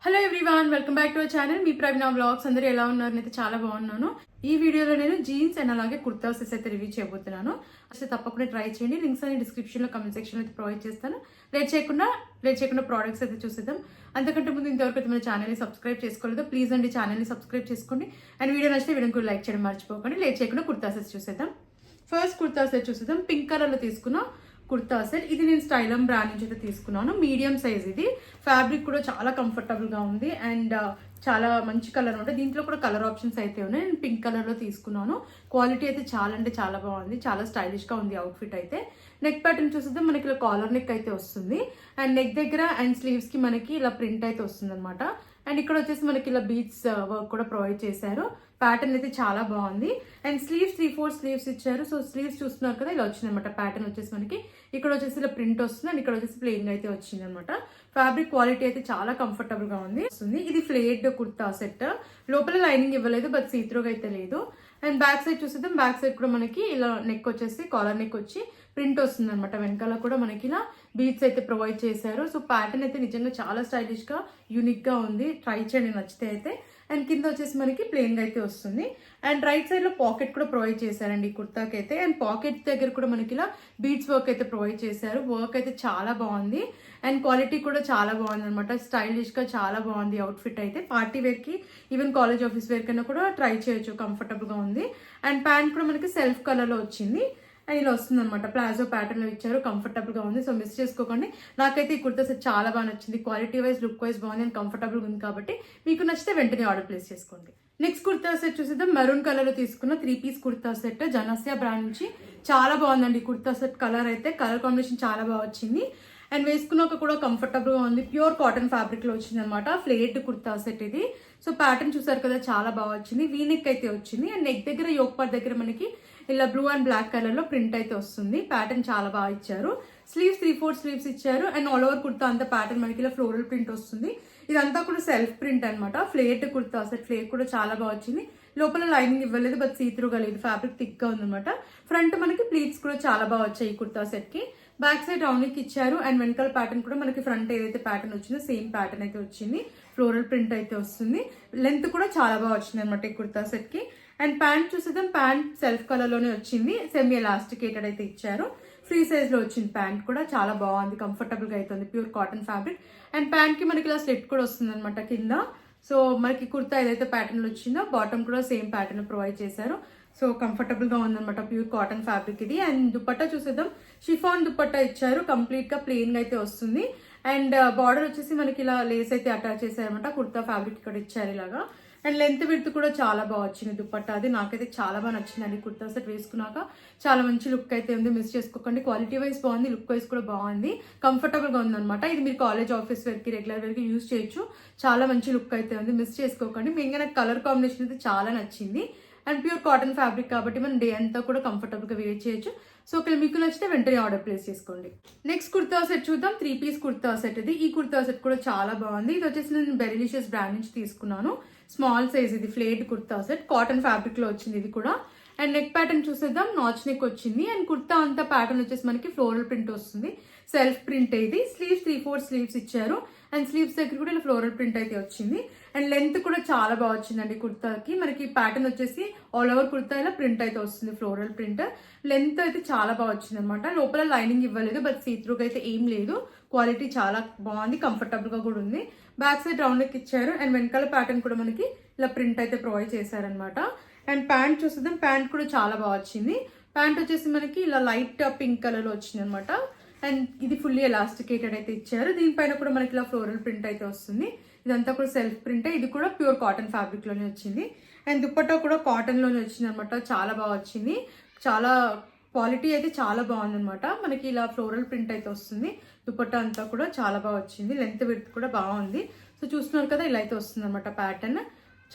Hello everyone, welcome back to our channel. Me Praveena vlogs. అందరూ ఎలా ఉన్నారు? అయితే చాలా బాగున్నాను. ఈ వీడియోలో నేను జీన్స్ అండ్ అలాగే కుర్తా సెట్స్ అయితే రివ్యూ చేయబోతున్నాను. అసలు తప్పకుండా ట్రై చేయండి. లింక్స్ అన్ని డిస్క్రిప్షన్ లో, కమెంట్ సెక్షన్ లో అయితే ప్రొవైడ్ చేస్తాను. లేట్ చేయకుండా ప్రోడక్ట్స్ అయితే చూసేద్దాం. అంతకంటే ముందు ఇంతవరకు అయితే మన ఛానల్ ని సబ్స్క్రైబ్ చేసుకోలేదు, ప్లీజ్ అండి ఛానల్ ని సబ్స్క్రైబ్ చేసుకోండి. అండ్ వీడియో నచ్చితే వీడియోకి లైక్ చేయడం మర్చిపోకండి. లేట్ చేయకుండా కుర్తా సెట్స్ చూసేద్దాం. ఫస్ట్ కుర్తా సెట్ చూసేద్దాం. పింక్ కలర్ లో తీసుకున్న కుర్తా సెట్. ఇది నేను స్టైలమ్ బ్రాండ్ నుంచి అయితే తీసుకున్నాను. మీడియం సైజ్ ఇది. ఫ్యాబ్రిక్ కూడా చాలా కంఫర్టబుల్ గా ఉంది అండ్ చాలా మంచి కలర్ ఉంటుంది. దీంట్లో కూడా కలర్ ఆప్షన్స్ అయితే ఉన్నాయి. నేను పింక్ కలర్ లో తీసుకున్నాను. క్వాలిటీ అయితే చాలా అంటే చాలా బాగుంది. చాలా స్టైలిష్ గా ఉంది అవుట్ఫిట్ అయితే. నెక్ ప్యాటర్న్ చూస్తే మనకి ఇలా కాలర్ నెక్ అయితే వస్తుంది అండ్ నెక్ దగ్గర అండ్ స్లీవ్స్ కి మనకి ఇలా ప్రింట్ అయితే వస్తుంది అనమాట. అండ్ ఇక్కడ వచ్చేసి మనకి ఇలా బీట్స్ వర్క్ కూడా ప్రొవైడ్ చేశారు. ప్యాటర్న్ అయితే చాలా బాగుంది అండ్ స్లీవ్స్ 3/4 స్లీవ్స్ ఇచ్చారు. సో స్లీవ్స్ చూస్తున్నారు కదా, ఇలా వచ్చింది అనమాట. ప్యాటర్న్ వచ్చేసి మనకి ఇక్కడ వచ్చేసి ఇలా ప్రింట్ వస్తుంది అండ్ ఇక్కడ వచ్చేసి ప్లెయిన్ అయితే వచ్చింది అనమాట. ఫ్యాబ్రిక్ క్వాలిటీ అయితే చాలా కంఫర్టబుల్ గా ఉంది. ఇది ఫ్లేడ్ కుర్తా సెట్. లోపల లైనింగ్ ఇవ్వలేదు, బట్ సీత్రూగా అయితే లేదు. అండ్ బ్యాక్ సైడ్ చూసేద్దాం. బ్యాక్ సైడ్ కూడా మనకి ఇలా నెక్ వచ్చేసి కాలర్ నెక్ వచ్చి ప్రింట్ వస్తుంది అనమాట. వెనకాల కూడా మనకి ఇలా బీట్స్ అయితే ప్రొవైడ్ చేశారు. సో ప్యాటర్న్ అయితే నిజంగా చాలా స్టైలిష్ గా యూనిక్ గా ఉంది. ట్రై చేయండి నచ్చితే అయితే. అండ్ కింద వచ్చేసి మనకి ప్లెయిన్ గా అయితే వస్తుంది అండ్ రైట్ సైడ్ లో పాకెట్ కూడా ప్రొవైడ్ చేశారండి ఈ కుర్తాకి అయితే. అండ్ పాకెట్ దగ్గర కూడా మనకి ఇలా బీట్స్ వర్క్ అయితే ప్రొవైడ్ చేశారు. వర్క్ అయితే చాలా బాగుంది అండ్ క్వాలిటీ కూడా చాలా బాగుంది అనమాట. స్టైలిష్ గా చాలా బాగుంది అవుట్ఫిట్ అయితే. పార్టీ వేర్ కి, ఈవెన్ కాలేజ్ ఆఫీస్ వేర్ కన్నా కూడా ట్రై చేయొచ్చు. కంఫర్టబుల్ గా ఉంది. అండ్ ప్యాంట్ కూడా మనకి సెల్ఫ్ కలర్ లో వచ్చింది అండ్ ఇలా వస్తుంది అనమాట. ప్లాజో ప్యాటర్న్ లో ఇచ్చారు. కంఫర్టబుల్ గా ఉంది. సో మిస్ చేసుకోకండి. నాకైతే ఈ కుర్తా సెట్ చాలా బాగా నచ్చింది. క్వాలిటీ వైజ్, లుక్ వైజ్ బాగుంది అండ్ కంఫర్టబుల్ ఉంది. కాబట్టి మీకు నచ్చితే వెంటనే ఆర్డర్ ప్లేస్ చేసుకోండి. నెక్స్ట్ కుర్తా సెట్ చూసేద్దాం. మెరూన్ కలర్ లో తీసుకున్న 3-పీస్ కుర్తా సెట్. జనస్యా బ్రాండ్ నుంచి చాలా బాగుందండి కుర్తా సెట్. కలర్ అయితే కలర్ కాంబినేషన్ చాలా బాగా వచ్చింది అండ్ వేసుకున్నాక కూడా కంఫర్టబుల్ గా ఉంది. ప్యూర్ కాటన్ ఫ్యాబ్రిక్ లో వచ్చింది అనమాట. ఫ్లేడ్ కుర్తా సెట్ ఇది. సో ప్యాటర్న్ చూసారు కదా, చాలా బాగా వచ్చింది. వీ నెక్ అయితే వచ్చింది అండ్ నెక్ దగ్గర, యోక్ పార్ట్ దగ్గర మనకి ఇలా బ్లూ అండ్ బ్లాక్ కలర్ లో ప్రింట్ అయితే వస్తుంది. ప్యాటర్న్ చాలా బాగా ఇచ్చారు. స్లీవ్స్ 3/4 స్లీవ్స్ ఇచ్చారు అండ్ ఆల్ ఓవర్ కుర్తా అంతా ప్యాటర్న్ మనకి ఇలా ఫ్లోరల్ ప్రింట్ వస్తుంది. ఇదంతా కూడా సెల్ఫ్ ప్రింట్ అనమాట. ఫ్లేట్ కుర్తా సెట్. ఫ్లేట్ కూడా చాలా బాగా వచ్చింది. లోపల లైనింగ్ ఇవ్వలేదు, బట్ సీత్రూగా లేదు. ఫ్యాబ్రిక్ థిక్ గా ఉందన్నమాట. ఫ్రంట్ మనకి ప్లీట్స్ కూడా చాలా బాగా వచ్చాయి ఈ కుర్తా సెట్ కి. బ్యాక్ సైడ్ రౌండ్ నెక్ ఇచ్చారు అండ్ వెనకాల ప్యాటర్న్ కూడా మనకి ఫ్రంట్ ఏదైతే ప్యాటర్న్ వచ్చిందో సేమ్ ప్యాటర్న్ అయితే వచ్చింది. ఫ్లోరల్ ప్రింట్ అయితే వస్తుంది. లెంత్ కూడా చాలా బాగా వచ్చింది అనమాట ఈ కుర్తా సెట్ కి. అండ్ ప్యాంట్ చూసేద్దాం. ప్యాంట్ సెల్ఫ్ కలర్ లోనే వచ్చింది. సెమీ ఎలాస్టికేటెడ్ అయితే ఇచ్చారు. ఫ్రీ సైజ్ లో వచ్చింది. ప్యాంట్ కూడా చాలా బాగుంది. కంఫర్టబుల్ గా అవుతుంది. Pure cotton fabric and pant కి మనకి ఇలా స్లిట్ కూడా వస్తుంది అనమాట కింద. సో మనకి కుర్తా ఏదైతే ప్యాటర్న్ లో వచ్చిందో బాటమ్ కూడా సేమ్ ప్యాటర్న్ ప్రొవైడ్ చేశారు. సో కంఫర్టబుల్ గా ఉందన్నమాట. ప్యూర్ కాటన్ ఫ్యాబ్రిక్ ఇది. అండ్ దుపట్టా చూసేద్దాం. షిఫాన్ దుపట్టా ఇచ్చారు. కంప్లీట్ గా ప్లెయిన్ గా అయితే వస్తుంది అండ్ బార్డర్ వచ్చేసి మనకి ఇలా లేస్ అయితే అటాచ్ చేశారనమాట. కుర్తా ఫ్యాబ్రిక్ ఇక్కడ ఇచ్చారు ఇలాగా. అండ్ లెంత్ విడ్త్ కూడా చాలా బాగా వచ్చింది దుపట్టా. అది నాకైతే చాలా బాగా నచ్చిందండి. కుర్తా సెట్ వేసుకున్నాక చాలా మంచి లుక్ అయితే ఉంది. మిస్ చేసుకోకండి. క్వాలిటీ వైజ్ బాగుంది, లుక్ వైజ్ కూడా బాగుంది. కంఫర్టబుల్ గా ఉందన్నమాట. ఇది మీరు కాలేజ్, ఆఫీస్ వేర్ కి, రెగ్యులర్ వేర్ కి యూజ్ చేయొచ్చు. చాలా మంచి లుక్ అయితే ఉంది. మిస్ చేసుకోకండి. మెయిన్గా నాకు కలర్ కాంబినేషన్ అయితే చాలా నచ్చింది అండ్ ప్యూర్ కాటన్ ఫ్యాబ్రిక్ కాబట్టి మనం డే అంతా కూడా కంఫర్టబుల్ గా వేర్ చేయొచ్చు. సో ఒకవేళ మీకు నచ్చితే వెంటనే ఆర్డర్ ప్లేస్ చేసుకోండి. నెక్స్ట్ కుర్తా సెట్ చూద్దాం. 3-పీస్ కుర్తా సెట్ ఇది. ఈ కుర్తా సెట్ కూడా చాలా బాగుంది. ఇది వచ్చేసి నేను బెరిలిషియస్ బ్రాండ్ నుంచి తీసుకున్నాను. స్మాల్ సైజ్ ఇది. ఫ్లేడ్ కుర్తా సెట్. కాటన్ ఫ్యాబ్రిక్ లో వచ్చింది ఇది కూడా. అండ్ నెక్ ప్యాటర్న్ చూసేద్దాం. నాచ్ నెక్ వచ్చింది అండ్ కుర్తా అంతా ప్యాటర్న్ వచ్చేసి మనకి ఫ్లోరల్ ప్రింట్ వస్తుంది. సెల్ఫ్ ప్రింట్ ఇది. స్లీవ్స్ 3/4 స్లీవ్స్ ఇచ్చారు అండ్ స్లీవ్స్ దగ్గర కూడా ఇలా ఫ్లోరల్ ప్రింట్ అయితే వచ్చింది అండ్ లెంత్ కూడా చాలా బాగా వచ్చిందండి కుర్తాకి. మనకి ప్యాటర్న్ వచ్చేసి ఆల్ ఓవర్ కుర్తా ఇలా ప్రింట్ అయితే వస్తుంది. Floral print. లెంత్ అయితే చాలా బాగా వచ్చింది అనమాట. లోపల లైనింగ్ ఇవ్వలేదు, బట్ సీత్రూగా అయితే ఏం లేదు. క్వాలిటీ చాలా బాగుంది. కంఫర్టబుల్ గా కూడా ఉంది. బ్యాక్ సైడ్ రౌండ్ నెక్ ఇచ్చారు అండ్ వెనకాల ప్యాటర్న్ కూడా మనకి ఇలా ప్రింట్ అయితే ప్రొవైడ్ చేశారనమాట. అండ్ ప్యాంట్ చూసేద్దాం. ప్యాంట్ కూడా చాలా బాగా వచ్చింది. ప్యాంట్ వచ్చేసి మనకి ఇలా లైట్ పింక్ కలర్ లో వచ్చింది అనమాట. అండ్ ఇది ఫుల్లీ ఎలాస్టికేటెడ్ అయితే ఇచ్చారు. దీనిపైన కూడా మనకి ఇలా ఫ్లోరల్ ప్రింట్ అయితే వస్తుంది. ఇదంతా కూడా సెల్ఫ్ ప్రింట్. ఇది కూడా ప్యూర్ కాటన్ ఫ్యాబ్రిక్ లోనే వచ్చింది అండ్ దుపట్టా కూడా కాటన్ లోనే వచ్చింది అనమాట. చాలా బాగా వచ్చింది. చాలా క్వాలిటీ అయితే చాలా బాగుంది అనమాట. మనకి ఇలా ఫ్లోరల్ ప్రింట్ అయితే వస్తుంది. దుపట్టా అంతా కూడా చాలా బాగా వచ్చింది. లెంత్ విడ్త్ కూడా బాగుంది. సో చూస్తున్నారు కదా, ఇలా అయితే వస్తుంది అనమాట ప్యాటర్న్.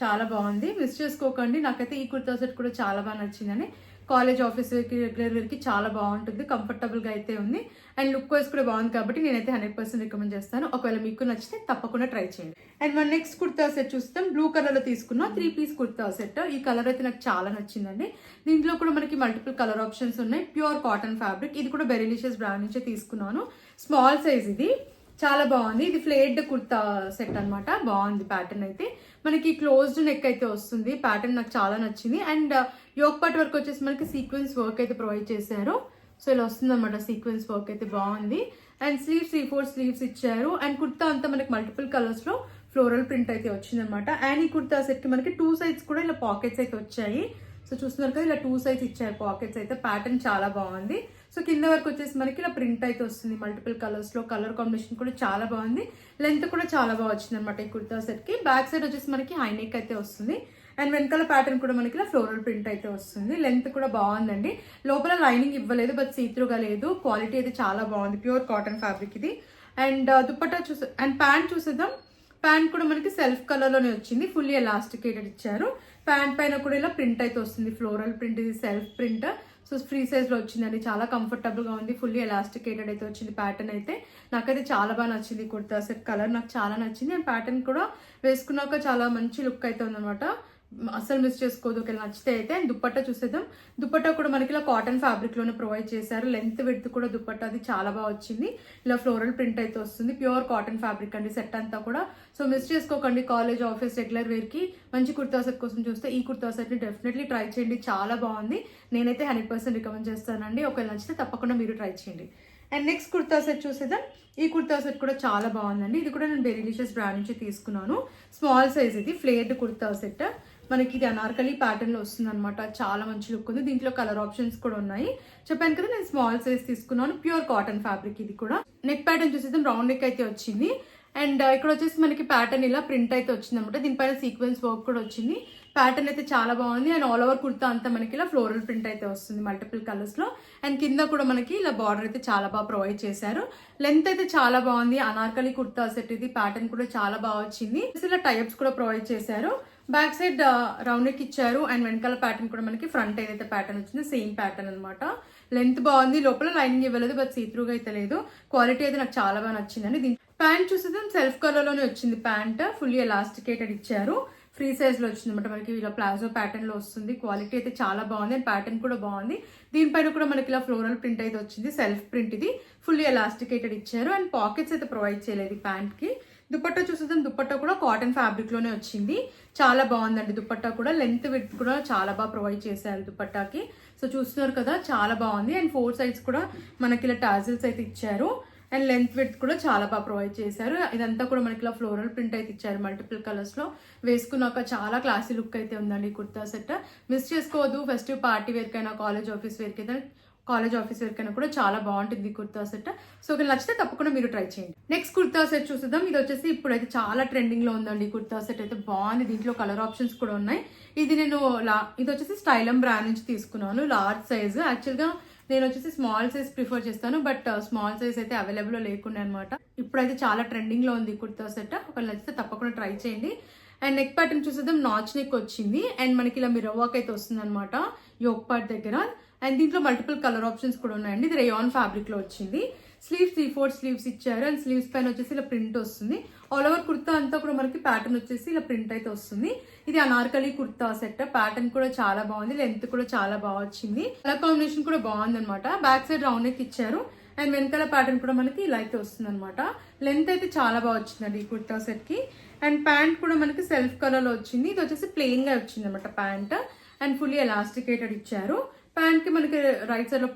చాలా బాగుంది. మిస్ చేసుకోకండి. నాకైతే ఈ కుర్తా సెట్ కూడా చాలా బాగా నచ్చిందని. కాలేజ్, ఆఫీస్ వేర్కి, రెగ్యులర్ వేర్కి చాలా బాగుంటుంది. కంఫర్టబుల్గా అయితే ఉంది అండ్ లుక్ వైజ్ కూడా బాగుంది. కాబట్టి నేనైతే 100% రికమెండ్ చేస్తాను. ఒకవేళ మీకు నచ్చితే తప్పకుండా ట్రై చేయండి. అండ్ మన నెక్స్ట్ కుర్తా సెట్ చూస్తాం. బ్లూ కలర్ లో తీసుకున్న 3-పీస్ కుర్తా సెట్. ఈ కలర్ అయితే నాకు చాలా నచ్చిందండి. దీంట్లో కూడా మనకి మల్టిపుల్ కలర్ ఆప్షన్స్ ఉన్నాయి. Pure cotton fabric. ఇది కూడా బెరిలిషియస్ బ్రాండ్ నుంచే తీసుకున్నాను. స్మాల్ సైజ్ ఇది. చాలా బాగుంది. ఇది ఫ్లేడ్ కుర్తా సెట్ అన్నమాట. బాగుంది ప్యాటర్న్ అయితే. మనకి క్లోజ్డ్ నెక్ అయితే వస్తుంది. ప్యాటర్న్ నాకు చాలా నచ్చింది. అండ్ యోక్ పార్ట్ వర్క్ వచ్చేసి మనకి సీక్వెన్స్ వర్క్ అయితే ప్రొవైడ్ చేశారు. సో ఇలా వస్తుంది అనమాట. సీక్వెన్స్ వర్క్ అయితే బాగుంది. అండ్ స్లీవ్స్ 3/4 స్లీవ్స్ ఇచ్చారు. అండ్ కుర్తా అంతా మనకి మల్టిపుల్ కలర్స్ లో ఫ్లోరల్ ప్రింట్ అయితే వచ్చిందనమాట. అండ్ ఈ కుర్తా సెట్ కి మనకి 2 సైడ్స్ కూడా ఇలా పాకెట్స్ అయితే వచ్చాయి. సో చూస్తున్నారు కదా, ఇలా 2 సైడ్స్ ఇచ్చారు పాకెట్స్ అయితే. ప్యాటర్న్ చాలా బాగుంది. సో కింద వరకు వచ్చేసి మనకి ఇలా ప్రింట్ అయితే వస్తుంది మల్టిపుల్ కలర్స్ లో. కలర్ కాంబినేషన్ కూడా చాలా బాగుంది. లెంత్ కూడా చాలా బాగా వచ్చింది అనమాట ఈ కుర్తా సెట్ కి. బ్యాక్ సైడ్ వచ్చేసి మనకి హై నెక్ అయితే వస్తుంది. అండ్ వెనకాల ప్యాటర్న్ కూడా మనకి ఇలా ఫ్లోరల్ ప్రింట్ అయితే వస్తుంది. లెంత్ కూడా బాగుందండి. లోపల లైనింగ్ ఇవ్వలేదు, బట్ సీత్రూగా లేదు. క్వాలిటీ అయితే చాలా బాగుంది. ప్యూర్ కాటన్ ఫ్యాబ్రిక్ ఇది. అండ్ దుపట్టా అండ్ ప్యాంట్ చూసేద్దాం. ప్యాంట్ కూడా మనకి సెల్ఫ్ కలర్ లోనే వచ్చింది. ఫుల్లీ ఎలాస్టికేటెడ్ ఇచ్చారు. ప్యాంట్ పైన కూడా ఇలా ప్రింట్ అయితే వస్తుంది. ఫ్లోరల్ ప్రింట్, ఇది self print. So free size లో వచ్చిందండి. చాలా కంఫర్టబుల్ గా ఉంది. ఫుల్లీ ఎలాస్టికేటెడ్ అయితే వచ్చింది ప్యాటర్న్ అయితే. నాకైతే చాలా బాగా నచ్చింది కుర్తా సెట్. కలర్ నాకు చాలా నచ్చింది. అండ్ ప్యాటర్న్ కూడా వేసుకున్నాక చాలా మంచి లుక్ అయితే ఉందన్నమాట. అసలు మిస్ చేసుకోదు ఒకవేళ నచ్చితే అయితే. అండ్ దుపట్టా చూసేద్దాం. దుపట్టా కూడా మనకి ఇలా కాటన్ ఫ్యాబ్రిక్ లోనే ప్రొవైడ్ చేశారు. లెంత్ విడ్త్ కూడా దుపట్టా అది చాలా బాగా వచ్చింది. ఇలా ఫ్లోరల్ ప్రింట్ అయితే వస్తుంది. ప్యూర్ కాటన్ ఫ్యాబ్రిక్ అండి సెట్ అంతా కూడా. సో మిస్ చేసుకోకండి. కాలేజ్, ఆఫీస్, రెగ్యులర్ వేర్ కి మంచి కుర్తా సెట్ కోసం చూస్తే ఈ కుర్తా సెట్ ని డెఫినెట్లీ ట్రై చేయండి. చాలా బాగుంది. నేనైతే 100% రికమెండ్ చేస్తానండి. ఒకవేళ నచ్చితే తప్పకుండా మీరు ట్రై చేయండి. అండ్ నెక్స్ట్ కుర్తా సెట్ చూసేద్దాం. ఈ కుర్తా సెట్ కూడా చాలా బాగుందండి. ఇది కూడా నేను బెరీలిషియస్ బ్రాండ్ నుంచి తీసుకున్నాను. స్మాల్ సైజ్ ఇది ఫ్లేర్డ్ కుర్తా సెట్. మనకి ఇది అనార్కలి ప్యాటర్న్ లో వస్తుంది అనమాట. చాలా మంచి లుక్ ఉంది. దీంట్లో కలర్ ఆప్షన్స్ కూడా ఉన్నాయి. చెప్పాను కదా, నేను స్మాల్ సైజ్ తీసుకున్నాను. ప్యూర్ కాటన్ ఫ్యాబ్రిక్ ఇది కూడా. నెక్ ప్యాటర్న్ చూసేద్దాం. రౌండ్ నెక్ అయితే వచ్చింది. అండ్ ఇక్కడ వచ్చేసి మనకి ప్యాటర్న్ ఇలా ప్రింట్ అయితే వచ్చింది అనమాట. దీనిపైన సీక్వెన్స్ వర్క్ కూడా వచ్చింది. ప్యాటర్న్ అయితే చాలా బాగుంది. అండ్ ఆల్ ఓవర్ కుర్తా అంతా మనకి ఇలా ఫ్లోరల్ ప్రింట్ అయితే వస్తుంది మల్టిపుల్ కలర్స్ లో. అండ్ కింద కూడా మనకి ఇలా బార్డర్ అయితే చాలా బాగా ప్రొవైడ్ చేశారు. లెంత్ అయితే చాలా బాగుంది. అనార్కలి కుర్తా సెట్ ఇది. ప్యాటర్న్ కూడా చాలా బాగా వచ్చింది. ఇలా టైప్స్ కూడా ప్రొవైడ్ చేశారు. బ్యాక్ సైడ్ రౌండ్ నెక్ ఇచ్చారు. అండ్ వెనకాల ప్యాటర్న్ కూడా మనకి ఫ్రంట్ ఏదైతే ప్యాటర్న్ వచ్చిందో సేమ్ ప్యాటర్న్ అనమాట. లెంత్ బాగుంది. లోపల లైనింగ్ ఇవ్వలేదు, బట్ సీత్రూగా అయితే లేదు. క్వాలిటీ అయితే నాకు చాలా బాగా నచ్చిందండి. దీని ప్యాంట్ చూసేది సెల్ఫ్ కలర్ లోనే వచ్చింది. ప్యాంట్ ఫుల్లీ ఎలాస్టికేటెడ్ ఇచ్చారు. ఫ్రీ సైజ్ లో వచ్చింది అనమాట. మనకి ఇలా ప్లాజో ప్యాటర్న్ లో వస్తుంది. క్వాలిటీ అయితే చాలా బాగుంది. అండ్ ప్యాటర్న్ కూడా బాగుంది. దీనిపైన కూడా మనకి ఇలా ఫ్లోరల్ ప్రింట్ అయితే వచ్చింది. సెల్ఫ్ ప్రింట్ ఇది. ఫుల్లీ ఎలాస్టికేటెడ్ ఇచ్చారు. అండ్ పాకెట్స్ అయితే ప్రొవైడ్ చేయలేదు ప్యాంట్ కి. దుపట్టా చూసేద్దాం. దుపట్టా కూడా కాటన్ ఫ్యాబ్రిక్ లోనే వచ్చింది. చాలా బాగుందండి దుపట్టా కూడా. లెంత్ విడ్త్ కూడా చాలా బాగా ప్రొవైడ్ చేశారు దుపట్టాకి. సో చూస్తున్నారు కదా, చాలా బాగుంది. అండ్ 4 సైడ్స్ కూడా మనకి ఇలా టాజిల్స్ అయితే ఇచ్చారు. అండ్ లెంత్ విడ్త్ కూడా చాలా బాగా ప్రొవైడ్ చేశారు. ఇదంతా కూడా మనకి ఇలా ఫ్లోరల్ ప్రింట్ అయితే ఇచ్చారు మల్టిపుల్ కలర్స్ లో. వేసుకున్నాక చాలా క్లాసీ లుక్ అయితే ఉందండి ఈ కుర్తా సెట్. మిస్ చేసుకోవద్దు. ఫెస్టివ్ పార్టీ వేర్ కైనా, కాలేజ్ ఆఫీస్ వేర్ కైనా కూడా చాలా బాగుంటుంది ఈ కుర్తా సెట్. సో ఒకవేళ నచ్చితే తప్పకుండా మీరు ట్రై చేయండి. నెక్స్ట్ కుర్తా సెట్ చూద్దాం. ఇది వచ్చేసి ఇప్పుడైతే చాలా ట్రెండింగ్ లో ఉందండి. ఈ కుర్తా సెట్ అయితే బాగుంది. దీంట్లో కలర్ ఆప్షన్స్ కూడా ఉన్నాయి. ఇది ఇది వచ్చేసి స్టైలం బ్రాండ్ నుంచి తీసుకున్నాను. Large size. యాక్చువల్ గా నేను వచ్చేసి స్మాల్ సైజ్ ప్రిఫర్ చేస్తాను, బట్ స్మాల్ సైజ్ అయితే అవైలబుల్ లేకుండా అనమాట. ఇప్పుడైతే చాలా ట్రెండింగ్ లో ఉంది కుర్తా సెట్. ఒకవేళ నచ్చితే తప్పకుండా ట్రై చేయండి. అండ్ నెక్ ప్యాటర్న్ చూసేద్దాం. నాచ్ నెక్ వచ్చింది. అండ్ మనకి ఇలా మిర్రర్ వర్క్ అయితే వస్తుంది అనమాట యోక్ పార్ట్ దగ్గర. అండ్ దీంట్లో మల్టిపుల్ కలర్ ఆప్షన్స్ కూడా ఉన్నాయండి. ఇది రేయాన్ ఫ్యాబ్రిక్ లో వచ్చింది. స్లీవ్స్ 3/4 స్లీవ్స్ ఇచ్చారు. అండ్ స్లీవ్స్ పైన వచ్చేసి ఇలా ప్రింట్ వస్తుంది. ఆల్ ఓవర్ కుర్తా అంతా కూడా మనకి ప్యాటర్న్ వచ్చేసి ఇలా ప్రింట్ అయితే వస్తుంది. ఇది అనార్కలి కుర్తా సెట్. ప్యాటర్న్ కూడా చాలా బాగుంది. లెంత్ కూడా చాలా బాగా వచ్చింది. కలర్ కాంబినేషన్ కూడా బాగుంది అనమాట. బ్యాక్ సైడ్ రౌండ్ నెక్ ఇచ్చారు. అండ్ వెనకాల ప్యాటర్న్ కూడా మనకి ఇలా అయితే వస్తుంది అనమాట. లెంత్ అయితే చాలా బాగా వచ్చిందండి ఈ కుర్తా సెట్ కి. అండ్ ప్యాంట్ కూడా మనకి సెల్ఫ్ కలర్ లో వచ్చింది. ఇది వచ్చేసి ప్లెయిన్ గా వచ్చింది అనమాట ప్యాంట్. అండ్ ఫుల్లీ ఎలాస్టికేటెడ్ ఇచ్చారు. ప్యాంట్ కి మనకి రైట్ సైడ్ లో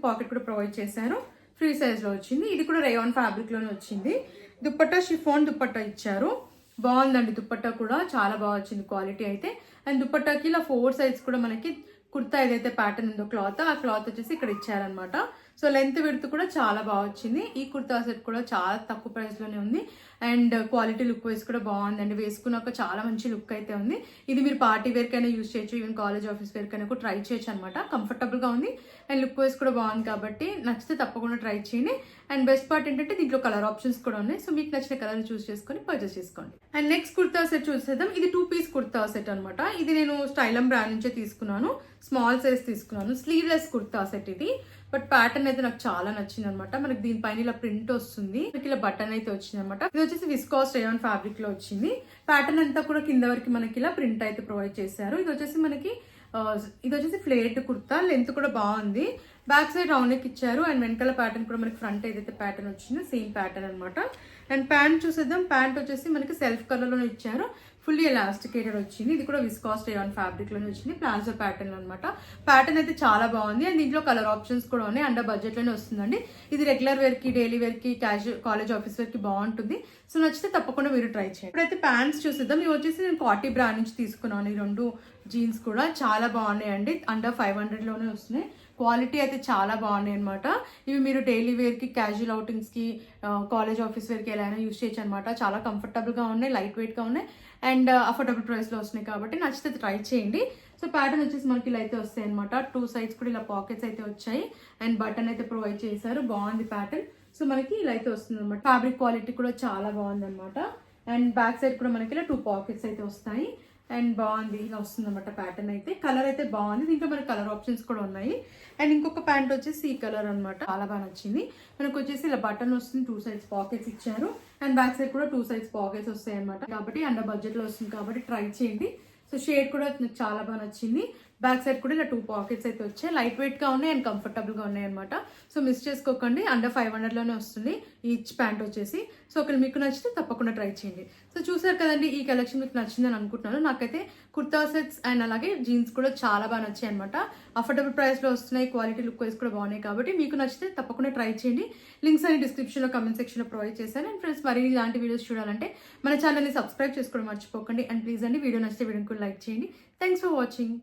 పాకెట్ కూడా ప్రొవైడ్ చేశారు. ఫ్రీ సైజ్ లో వచ్చింది. ఇది కూడా రేయాన్ ఫ్యాబ్రిక్ లోనే వచ్చింది. దుపట్టా షిఫాన్ దుపట్టా ఇచ్చారు. బాగుందండి దుపట్టా కూడా. చాలా బాగా వచ్చింది క్వాలిటీ అయితే. అండ్ దుపట్టాకి ఇలా 4 సైడ్స్ కూడా మనకి కుర్తా ఏదైతే ప్యాటర్న్ ఉందో క్లాత్, ఆ క్లాత్ వచ్చేసి ఇక్కడ ఇచ్చారనమాట. సో లెంత్ విడ్త్ కూడా చాలా బాగా వచ్చింది. ఈ కుర్తా సెట్ కూడా చాలా తక్కువ ప్రైస్ లోనే ఉంది. అండ్ క్వాలిటీ లుక్ వైజ్ కూడా బాగుందండి. వేసుకున్నాక చాలా మంచి లుక్ అయితే ఉంది. ఇది మీరు పార్టీ వేర్ కైనా యూజ్ చేయొచ్చు, ఈవెన్ కాలేజ్ ఆఫీస్ వేర్ కైనా కూడా ట్రై చేయొచ్చు అనమాట. కంఫర్టబుల్ గా ఉంది. అండ్ లుక్ వైజ్ కూడా బాగుంది కాబట్టి నచ్చితే తప్పకుండా ట్రై చేయండి. అండ్ బెస్ట్ పార్ట్ ఏంటంటే దీంట్లో కలర్ ఆప్షన్స్ కూడా ఉన్నాయి. సో మీకు నచ్చిన కలర్ చూస్ చేసుకొని పర్చేస్ చేసుకోండి. అండ్ నెక్స్ట్ కుర్తా సెట్ చూసేద్దాం. ఇది 2 పీస్ కుర్తా సెట్ అనమాట. ఇది నేను స్టైలం బ్రాండ్ నుంచే తీసుకున్నాను. స్మాల్ సైజ్ తీసుకున్నాను. స్లీవ్లెస్ కుర్తా సెట్ ఇది. బట్ ప్యాటర్న్ అయితే నాకు చాలా నచ్చింది అనమాట. మనకి దీనిపైన ఇలా ప్రింట్ వస్తుంది. మనకి ఇలా బటన్ అయితే వచ్చింది అనమాట. ఇది వచ్చేసి విస్కాస్ రేయాన్ ఫ్యాబ్రిక్ లో వచ్చింది. ప్యాటర్న్ అంతా కూడా కింద వరకు మనకి ఇలా ప్రింట్ అయితే ప్రొవైడ్ చేశారు. ఇది వచ్చేసి ఫ్లేట్ కుర్తా. లెంత్ కూడా బాగుంది. బ్యాక్ సైడ్ రౌండ్ నెక్ ఇచ్చారు అండ్ వెనకాల ప్యాటర్న్ కూడా మనకి ఫ్రంట్ ఏదైతే ప్యాటర్న్ వచ్చిందో సేమ్ ప్యాటర్న్ అనమాట. అండ్ ప్యాంట్ చూసేద్దాం. ప్యాంట్ వచ్చేసి మనకి సెల్ఫ్ కలర్లోనే ఇచ్చారు, ఫుల్లీ ఎలాస్టికేటెడ్ వచ్చింది. ఇది కూడా విస్కాస్ రేయాన్ ఫ్యాబ్రిక్ లోనే వచ్చింది, ప్లాజో ప్యాటర్న్ అనమాట. ప్యాటర్న్ అయితే చాలా బాగుంది అండ్ దీంట్లో కలర్ ఆప్షన్స్ కూడా ఉన్నాయి. అండర్ బడ్జెట్ లోనే వస్తుందండి. ఇది రెగ్యులర్ వేర్ కి, డైలీ వేర్ కి, క్యాజువల్ కాలేజ్ ఆఫీస్ వేర్ కి బాగుంటుంది. సో నచ్చితే తప్పకుండా మీరు ట్రై చేయండి. ఇప్పుడైతే ప్యాంట్స్ చూసేద్దాం. ఇవి వచ్చేసి నేను కాటీ బ్రాండ్ నుంచి తీసుకున్నాను. ఈ రెండు జీన్స్ కూడా చాలా బాగున్నాయండి. అండర్ 500 లోనే వస్తున్నాయి. క్వాలిటీ అయితే చాలా బాగున్నాయి అనమాట. ఇవి మీరు డైలీ వేర్కి, క్యాజువల్ అవుటింగ్స్కి, కాలేజ్ ఆఫీస్ వేర్కి ఎలా అయినా యూస్ చేయొచ్చు అనమాట. చాలా కంఫర్టబుల్గా ఉన్నాయి, లైట్ వెయిట్గా ఉన్నాయి అండ్ అఫోర్డబుల్ ప్రైస్లో వస్తున్నాయి కాబట్టి నచ్చితే ట్రై చేయండి. సో ప్యాటర్న్ వచ్చేసి మనకి ఇలా అయితే వస్తాయి అనమాట. 2 sides కూడా ఇలా పాకెట్స్ అయితే వచ్చాయి అండ్ బటన్ అయితే ప్రొవైడ్ చేశారు. బాగుంది ప్యాటర్న్. సో మనకి ఇలా అయితే వస్తుంది అనమాట. ఫ్యాబ్రిక్ క్వాలిటీ కూడా చాలా బాగుంది అనమాట. అండ్ బ్యాక్ సైడ్ కూడా మనకి ఇలా 2 pockets అయితే వస్తాయి అండ్ బాగుంది, ఇలా వస్తుంది అనమాట ప్యాటర్న్ అయితే. కలర్ అయితే బాగుంది. దీంట్లో మనకి కలర్ ఆప్షన్స్ కూడా ఉన్నాయి. అండ్ ఇంకొక ప్యాంట్ వచ్చేసి ఈ కలర్ అనమాట, చాలా బాగా నచ్చింది. మనకు వచ్చేసి ఇలా బటన్ వస్తుంది, 2 sides పాకెట్స్ ఇచ్చారు అండ్ బ్యాక్ సైడ్ కూడా 2 sides పాకెట్స్ వస్తాయి అనమాట. కాబట్టి అండర్ బడ్జెట్ లో వస్తుంది కాబట్టి ట్రై చేయండి. సో షేడ్ కూడా నాకు చాలా బాగా నచ్చింది. బ్యాక్ సైడ్ కూడా ఇలా 2 pockets అయితే వచ్చాయి. లైట్ వెయిట్ గా ఉన్నాయి అండ్ కంఫర్టబుల్ గా ఉన్నాయి అనమాట. సో మిస్ చేసుకోకండి. అండర్ 500 లోనే వస్తుంది ఈచ్ ప్యాంట్ వచ్చేసి. సో ఒకవేళ మీకు నచ్చితే తప్పకుండా ట్రై చేయండి. సో చూసారు కదండి, ఈ కలెక్షన్ మీకు నచ్చిందని అనుకుంటున్నాను. నాకైతే కుర్తా సెట్స్ అండ్ అలాగే జీన్స్ కూడా చాలా బాగా నచ్చాయి అనమాట. అఫోర్డబుల్ ప్రైస్ లో వస్తున్నాయి, క్వాలిటీ లుక్ వైజ్ కూడా బాగున్నాయి కాబట్టి మీకు నచ్చితే తప్పకుండా ట్రై చేయండి. లింక్స్ అని డిస్క్రిప్షన్ లో, కమెంట్ సెక్షన్ లో ప్రొవైడ్ చేశాను. అండ్ ఫ్రెండ్స్, మరి ఇలాంటి వీడియోస్ చూడాలంటే మన ఛానల్ ని సబ్స్క్రైబ్ చేసుకోవడం మర్చిపోకండి. అండ్ ప్లీజ్ అండి, వీడియో నచ్చితే వీడియోని కూడా లైక్ చేయండి. Thanks for watching.